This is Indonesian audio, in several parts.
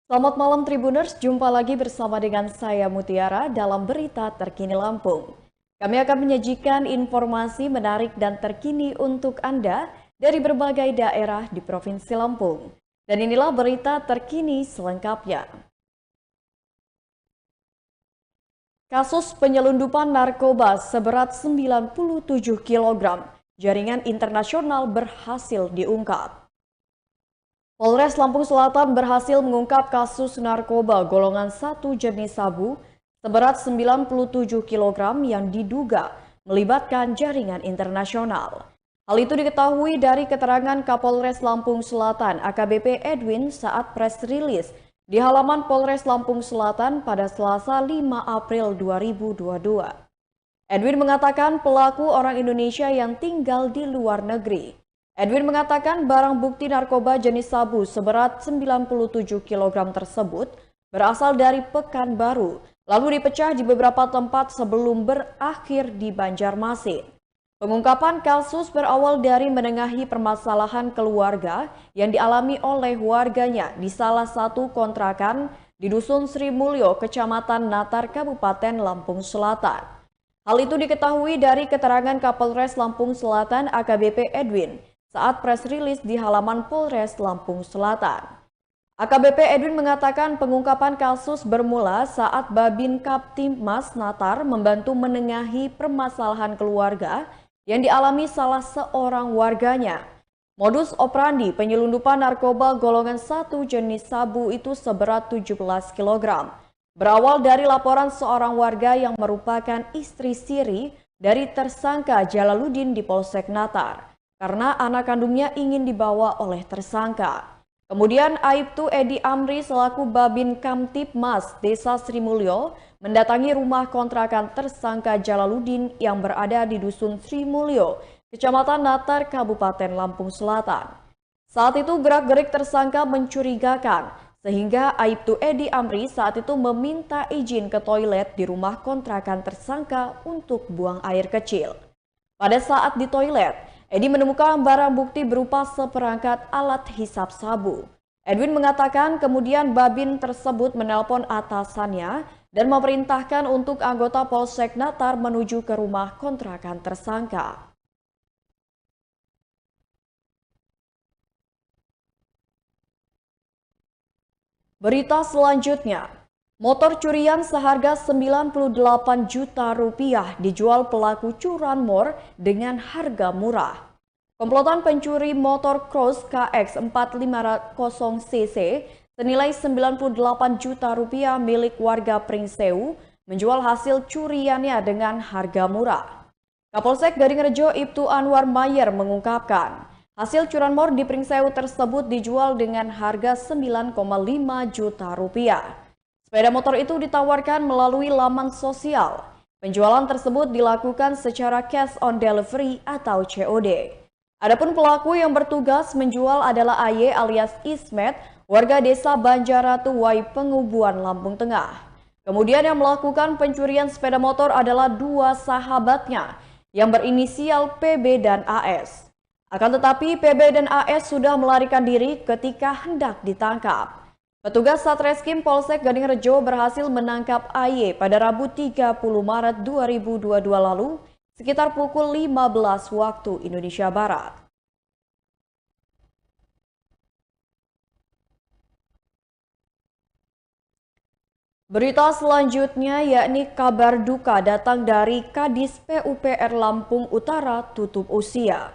Selamat malam Tribuners, jumpa lagi bersama dengan saya Mutiara dalam berita terkini Lampung. Kami akan menyajikan informasi menarik dan terkini untuk Anda dari berbagai daerah di Provinsi Lampung. Dan inilah berita terkini selengkapnya. Kasus penyelundupan narkoba seberat 97 kg, jaringan internasional berhasil diungkap. Polres Lampung Selatan berhasil mengungkap kasus narkoba golongan 1 jenis sabu seberat 97 kg yang diduga melibatkan jaringan internasional. Hal itu diketahui dari keterangan Kapolres Lampung Selatan AKBP Edwin saat press release di halaman Polres Lampung Selatan pada Selasa 5 April 2022. Edwin mengatakan pelaku orang Indonesia yang tinggal di luar negeri. Edwin mengatakan barang bukti narkoba jenis sabu seberat 97 kg tersebut berasal dari Pekanbaru, lalu dipecah di beberapa tempat sebelum berakhir di Banjarmasin. Pengungkapan kasus berawal dari menengahi permasalahan keluarga yang dialami oleh warganya di salah satu kontrakan di Dusun Sri Mulyo, Kecamatan Natar, Kabupaten Lampung Selatan. Hal itu diketahui dari keterangan Kapolres Lampung Selatan AKBP Edwin saat press release di halaman Polres Lampung Selatan. AKBP Edwin mengatakan pengungkapan kasus bermula saat Babin Kaptimmas Natar membantu menengahi permasalahan keluarga yang dialami salah seorang warganya. Modus operandi penyelundupan narkoba golongan 1 jenis sabu itu seberat 17 kg. Berawal dari laporan seorang warga yang merupakan istri siri dari tersangka Jalaluddin di Polsek Natar karena anak kandungnya ingin dibawa oleh tersangka. Kemudian Aibtu Edi Amri selaku Babin Kamtipmas Desa Sri Mulyo mendatangi rumah kontrakan tersangka Jalaluddin yang berada di Dusun Sri Mulyo, Kecamatan Natar, Kabupaten Lampung Selatan. Saat itu gerak-gerik tersangka mencurigakan, sehingga Aibtu Edi Amri saat itu meminta izin ke toilet di rumah kontrakan tersangka untuk buang air kecil. Pada saat di toilet, Edi menemukan barang bukti berupa seperangkat alat hisap sabu. Edwin mengatakan kemudian Babin tersebut menelpon atasannya dan memerintahkan untuk anggota Polsek Natar menuju ke rumah kontrakan tersangka. Berita selanjutnya, motor curian seharga 98 juta rupiah dijual pelaku curanmor dengan harga murah. Komplotan pencuri motor cross KX 4500cc senilai 98 juta rupiah milik warga Pringsewu menjual hasil curiannya dengan harga murah. Kapolsek Gadingrejo Ibtu Anwar Mayer mengungkapkan, hasil curanmor di Pringsewu tersebut dijual dengan harga 9,5 juta rupiah. Sepeda motor itu ditawarkan melalui laman sosial. Penjualan tersebut dilakukan secara cash on delivery atau COD. Adapun pelaku yang bertugas menjual adalah AY alias Ismet, warga desa Banjaratu Wai Pengubuan, Lampung Tengah. Kemudian yang melakukan pencurian sepeda motor adalah dua sahabatnya yang berinisial PB dan AS. Akan tetapi PB dan AS sudah melarikan diri ketika hendak ditangkap. Petugas Satreskrim Polsek Gadingrejo berhasil menangkap AY pada Rabu 30 Maret 2022 lalu sekitar pukul 15 waktu Indonesia Barat. Berita selanjutnya yakni kabar duka datang dari Kadis PUPR Lampung Utara tutup usia.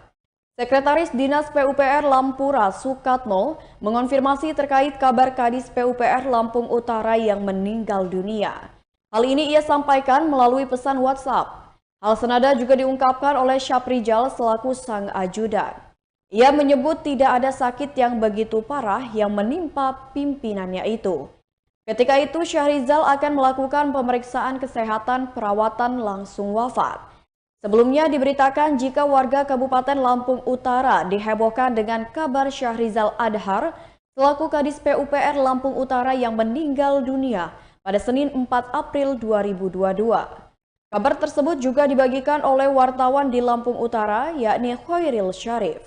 Sekretaris Dinas PUPR Lampura Sukatno mengonfirmasi terkait kabar Kadis PUPR Lampung Utara yang meninggal dunia. Hal ini ia sampaikan melalui pesan WhatsApp. Hal senada juga diungkapkan oleh Syaprijal selaku sang ajudan. Ia menyebut tidak ada sakit yang begitu parah yang menimpa pimpinannya itu. Ketika itu Syahrizal akan melakukan pemeriksaan kesehatan perawatan langsung wafat. Sebelumnya diberitakan jika warga Kabupaten Lampung Utara dihebohkan dengan kabar Syahrizal Adhar selaku Kadis PUPR Lampung Utara yang meninggal dunia pada Senin 4 April 2022. Kabar tersebut juga dibagikan oleh wartawan di Lampung Utara yakni Khairil Syarif.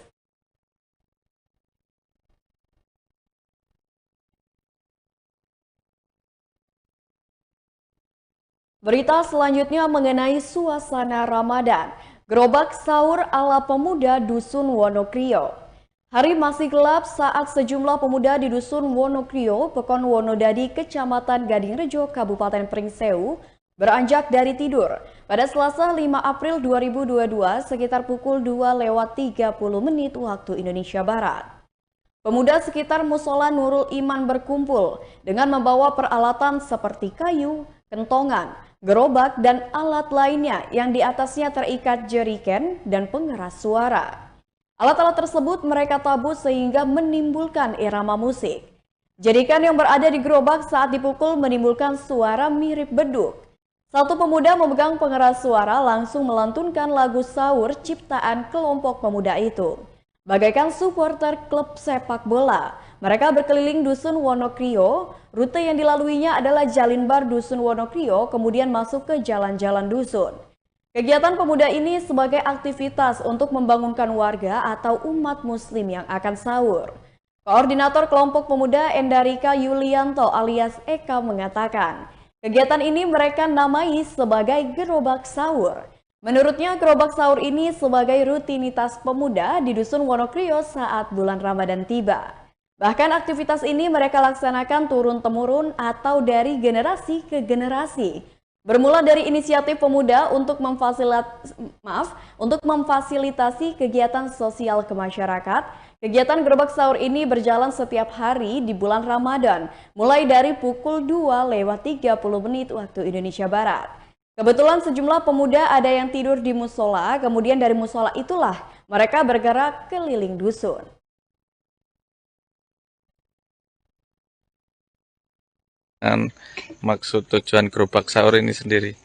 Berita selanjutnya mengenai suasana Ramadan. Gerobak sahur ala pemuda Dusun Wonokrio. Hari masih gelap saat sejumlah pemuda di Dusun Wonokrio, Pekon Wonodadi, Kecamatan Gadingrejo, Kabupaten Pringsewu, beranjak dari tidur. Pada Selasa 5 April 2022 sekitar pukul 2:30 waktu Indonesia Barat. Pemuda sekitar musola Nurul Iman berkumpul dengan membawa peralatan seperti kayu, kentongan, gerobak, dan alat lainnya yang di atasnya terikat jeriken dan pengeras suara. Alat-alat tersebut mereka tabuh sehingga menimbulkan irama musik. Jeriken yang berada di gerobak saat dipukul menimbulkan suara mirip beduk. Satu pemuda memegang pengeras suara langsung melantunkan lagu sahur ciptaan kelompok pemuda itu. Bagaikan supporter klub sepak bola, mereka berkeliling Dusun Wonokrio. Rute yang dilaluinya adalah Jalinbar Dusun Wonokrio, kemudian masuk ke jalan-jalan dusun. Kegiatan pemuda ini sebagai aktivitas untuk membangunkan warga atau umat muslim yang akan sahur. Koordinator kelompok pemuda Endarika Yulianto alias Eka mengatakan, kegiatan ini mereka namai sebagai gerobak sahur. Menurutnya, gerobak sahur ini sebagai rutinitas pemuda di Dusun Wonokrio saat bulan Ramadan tiba. Bahkan aktivitas ini mereka laksanakan turun-temurun atau dari generasi ke generasi. Bermula dari inisiatif pemuda untuk memfasilitasi kegiatan sosial ke masyarakat, kegiatan gerobak sahur ini berjalan setiap hari di bulan Ramadan, mulai dari pukul 2:30 waktu Indonesia Barat. Kebetulan sejumlah pemuda ada yang tidur di musola, kemudian dari musola itulah mereka bergerak keliling dusun. Dan maksud tujuan gerobak sahur ini sendiri?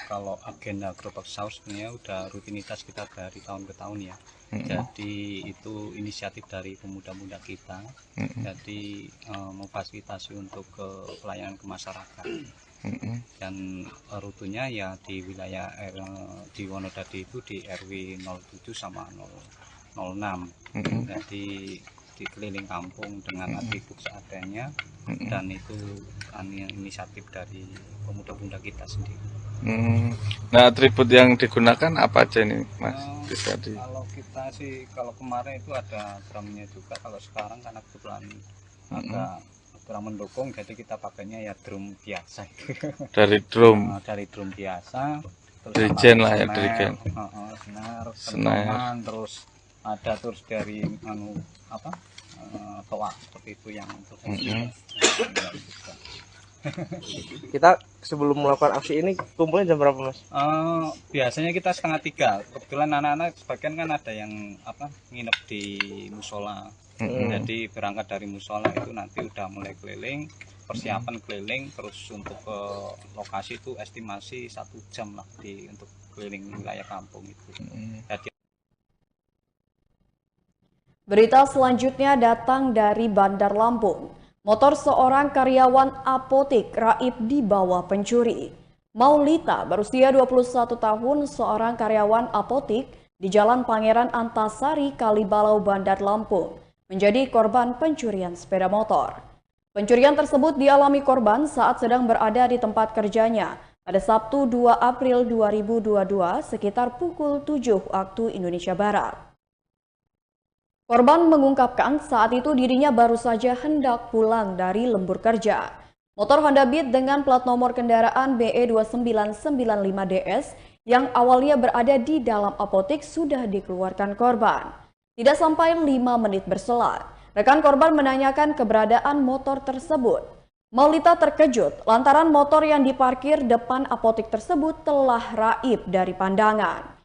Kalau agenda gerobak sahur sebenarnya udah rutinitas kita dari tahun ke tahun ya. Jadi itu inisiatif dari pemuda-pemuda kita. Jadi memfasilitasi untuk pelayanan ke masyarakat. Dan rutenya ya di wilayah di Wonodadi itu di RW 07 sama 006. Jadi di keliling kampung dengan atribut seadanya, dan itu inisiatif dari pemuda-pemuda kita sendiri. Nah, atribut yang digunakan apa aja nih, Mas? Kalau kita sih, kalau kemarin itu ada drumnya juga, kalau sekarang karena kebetulan agak kurang mendukung, jadi kita pakainya ya drum biasa. Dari drum? Dari drum biasa. Dirigen lah ya, dirigen. Senar, terus ada terus dari toa seperti itu yang untuk Kita sebelum melakukan aksi ini kumpulnya jam berapa, Mas? Biasanya kita 2:30. Kebetulan anak-anak sebagian kan ada yang nginep di musola. Jadi berangkat dari musola itu nanti udah mulai keliling, persiapan keliling, terus untuk ke lokasi itu estimasi 1 jam lah untuk keliling wilayah kampung itu. Jadi, berita selanjutnya datang dari Bandar Lampung. Motor seorang karyawan apotik raib dibawa pencuri. Maulita berusia 21 tahun, seorang karyawan apotik di Jalan Pangeran Antasari, Kalibalau, Bandar Lampung, menjadi korban pencurian sepeda motor. Pencurian tersebut dialami korban saat sedang berada di tempat kerjanya pada Sabtu 2 April 2022 sekitar pukul 7 waktu Indonesia Barat. Korban mengungkapkan saat itu dirinya baru saja hendak pulang dari lembur kerja. Motor Honda Beat dengan plat nomor kendaraan BE2995DS yang awalnya berada di dalam apotik sudah dikeluarkan korban. Tidak sampai 5 menit berselang, rekan korban menanyakan keberadaan motor tersebut. Maulita terkejut lantaran motor yang diparkir depan apotik tersebut telah raib dari pandangan.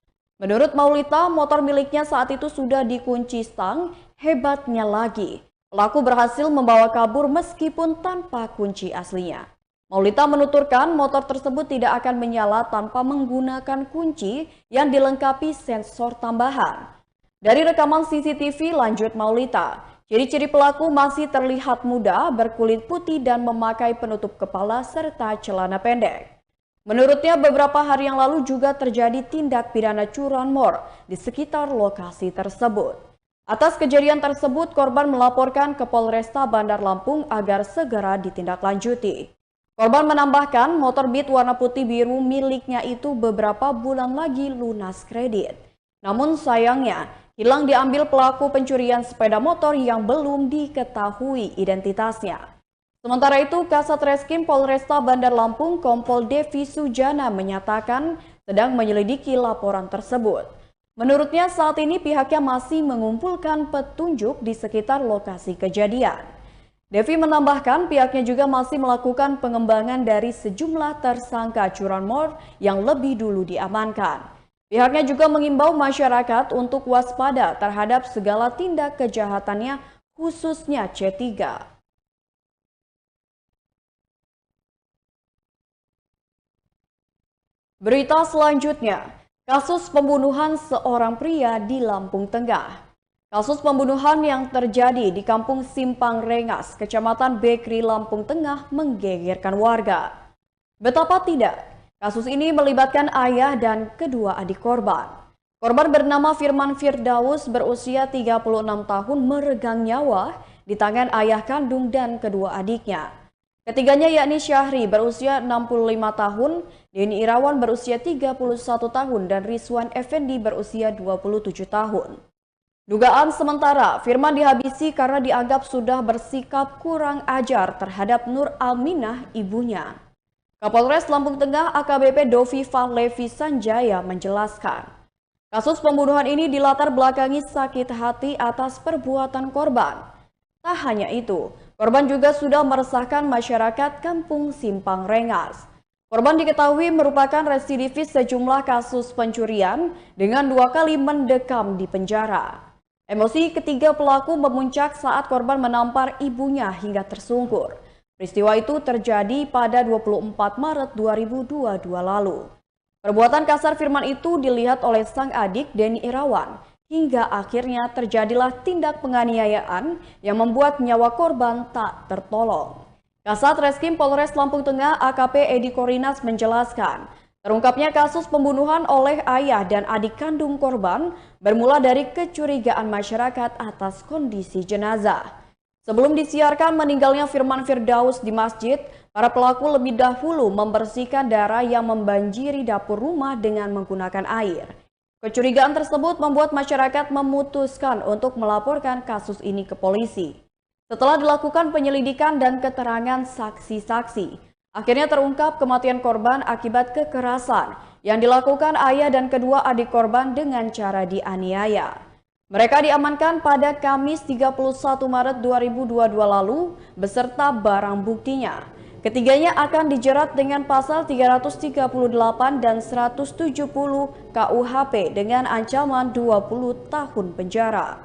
Menurut Maulita, motor miliknya saat itu sudah dikunci stang. Hebatnya lagi, pelaku berhasil membawa kabur meskipun tanpa kunci aslinya. Maulita menuturkan motor tersebut tidak akan menyala tanpa menggunakan kunci yang dilengkapi sensor tambahan. Dari rekaman CCTV, lanjut Maulita, ciri-ciri pelaku masih terlihat muda, berkulit putih dan memakai penutup kepala serta celana pendek. Menurutnya beberapa hari yang lalu juga terjadi tindak pidana curanmor di sekitar lokasi tersebut. Atas kejadian tersebut, korban melaporkan ke Polresta Bandar Lampung agar segera ditindaklanjuti. Korban menambahkan motor Beat warna putih biru miliknya itu beberapa bulan lagi lunas kredit. Namun sayangnya, hilang diambil pelaku pencurian sepeda motor yang belum diketahui identitasnya. Sementara itu, Kasat Reskrim Polresta Bandar Lampung Kompol Devi Sujana menyatakan sedang menyelidiki laporan tersebut. Menurutnya saat ini pihaknya masih mengumpulkan petunjuk di sekitar lokasi kejadian. Devi menambahkan pihaknya juga masih melakukan pengembangan dari sejumlah tersangka curanmor yang lebih dulu diamankan. Pihaknya juga mengimbau masyarakat untuk waspada terhadap segala tindak kejahatannya khususnya C3. Berita selanjutnya, kasus pembunuhan seorang pria di Lampung Tengah. Kasus pembunuhan yang terjadi di Kampung Simpang Rengas, Kecamatan Bekri, Lampung Tengah menggegerkan warga. Betapa tidak, kasus ini melibatkan ayah dan kedua adik korban. Korban bernama Firman Firdaus berusia 36 tahun meregang nyawa di tangan ayah kandung dan kedua adiknya. Ketiganya yakni Syahri berusia 65 tahun, Denny Irawan berusia 31 tahun, dan Rizwan Effendi berusia 27 tahun. Dugaan sementara, Firman dihabisi karena dianggap sudah bersikap kurang ajar terhadap Nur Aminah, ibunya. Kapolres Lampung Tengah AKBP Dovifah Levi Sanjaya menjelaskan, kasus pembunuhan ini dilatar belakangi sakit hati atas perbuatan korban. Tak hanya itu, korban juga sudah meresahkan masyarakat Kampung Simpang Rengas. Korban diketahui merupakan residivis sejumlah kasus pencurian dengan 2 kali mendekam di penjara. Emosi ketiga pelaku memuncak saat korban menampar ibunya hingga tersungkur. Peristiwa itu terjadi pada 24 Maret 2022 lalu. Perbuatan kasar Firman itu dilihat oleh sang adik Denny Irawan. Hingga akhirnya terjadilah tindak penganiayaan yang membuat nyawa korban tak tertolong. Kasat Reskrim Polres Lampung Tengah AKP Edi Korinas menjelaskan, terungkapnya kasus pembunuhan oleh ayah dan adik kandung korban bermula dari kecurigaan masyarakat atas kondisi jenazah. Sebelum disiarkan meninggalnya Firman Firdaus di masjid, para pelaku lebih dahulu membersihkan darah yang membanjiri dapur rumah dengan menggunakan air. Kecurigaan tersebut membuat masyarakat memutuskan untuk melaporkan kasus ini ke polisi. Setelah dilakukan penyelidikan dan keterangan saksi-saksi, akhirnya terungkap kematian korban akibat kekerasan yang dilakukan ayah dan kedua adik korban dengan cara dianiaya. Mereka diamankan pada Kamis 31 Maret 2022 lalu beserta barang buktinya. Ketiganya akan dijerat dengan pasal 338 dan 170 KUHP dengan ancaman 20 tahun penjara.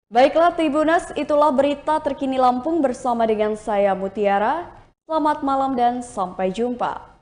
Baiklah Tribuners, itulah berita terkini Lampung bersama dengan saya Mutiara. Selamat malam dan sampai jumpa.